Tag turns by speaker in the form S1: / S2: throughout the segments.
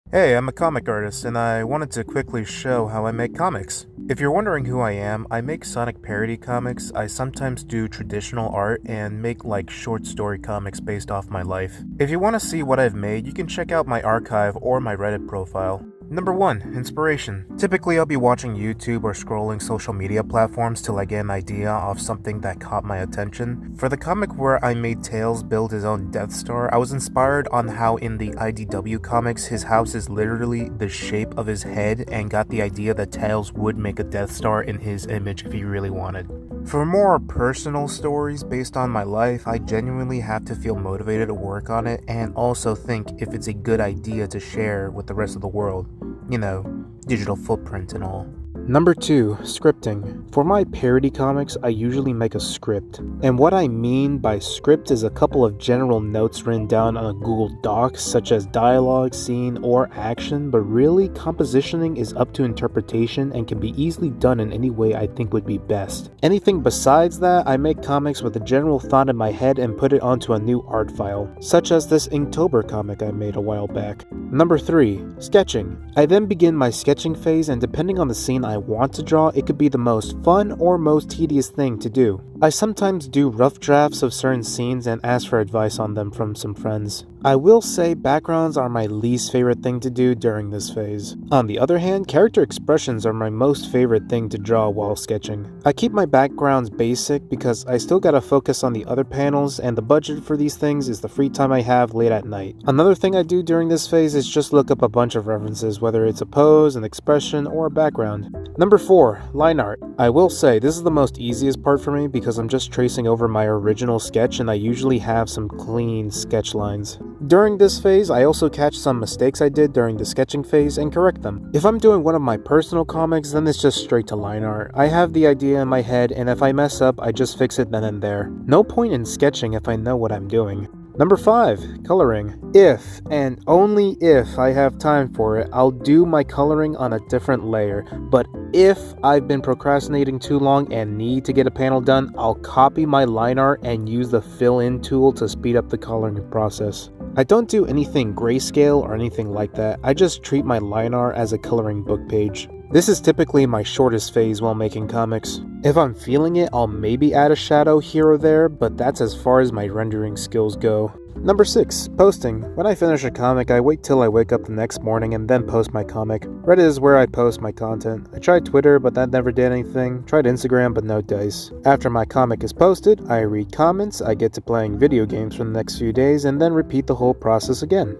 S1: Hey, I'm a comic artist, and I wanted to quickly show how I make comics. If you're wondering who I am, I make Sonic parody comics, I sometimes do traditional art, and make like short story comics based off my life. If you want to see what I've made, you can check out my archive or my Reddit profile. Number 1. Inspiration. Typically, I'll be watching YouTube or scrolling social media platforms till I get an idea of something that caught my attention. For the comic where I made Tails build his own Death Star, I was inspired on how in the IDW comics his house is literally the shape of his head, and got the idea that Tails would make a Death Star in his image if he really wanted. For more personal stories based on my life, I genuinely have to feel motivated to work on it and also think if it's a good idea to share with the rest of the world. You know, digital footprint and all. Number 2. Scripting. For my parody comics, I usually make a script. And what I mean by script is a couple of general notes written down on a Google Doc, such as dialogue, scene, or action, but really, compositioning is up to interpretation and can be easily done in any way I think would be best. Anything besides that, I make comics with a general thought in my head and put it onto a new art file, such as this Inktober comic I made a while back. Number 3. Sketching. I then begin my sketching phase, and depending on the scene I want to draw, it could be the most fun or most tedious thing to do. I sometimes do rough drafts of certain scenes and ask for advice on them from some friends. I will say backgrounds are my least favorite thing to do during this phase. On the other hand, character expressions are my most favorite thing to draw while sketching. I keep my backgrounds basic because I still gotta focus on the other panels, and the budget for these things is the free time I have late at night. Another thing I do during this phase is just look up a bunch of references, whether it's a pose, an expression, or a background. Number 4. Line art. I will say this is the most easiest part for me because I'm just tracing over my original sketch, and I usually have some clean sketch lines. During this phase, I also catch some mistakes I did during the sketching phase and correct them. If I'm doing one of my personal comics, then it's just straight to line art. I have the idea in my head, and if I mess up, I just fix it then and there. No point in sketching if I know what I'm doing. Number 5. Coloring. If, and only if, I have time for it, I'll do my coloring on a different layer. But if I've been procrastinating too long and need to get a panel done, I'll copy my line art and use the fill-in tool to speed up the coloring process. I don't do anything grayscale or anything like that. I just treat my line art as a coloring book page. This is typically my shortest phase while making comics. If I'm feeling it, I'll maybe add a shadow here or there, but that's as far as my rendering skills go. Number 6. Posting. When I finish a comic, I wait till I wake up the next morning and then post my comic. Reddit is where I post my content. I tried Twitter, but that never did anything. Tried Instagram, but no dice. After my comic is posted, I read comments, I get to playing video games for the next few days, and then repeat the whole process again.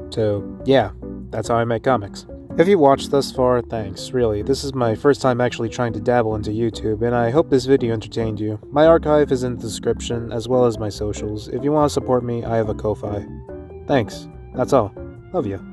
S1: So, yeah, that's how I make comics. If you watched thus far, thanks, really. This is my first time actually trying to dabble into YouTube, and I hope this video entertained you. My archive is in the description, as well as my socials. If you want to support me, I have a Ko-Fi. Thanks. That's all. Love you.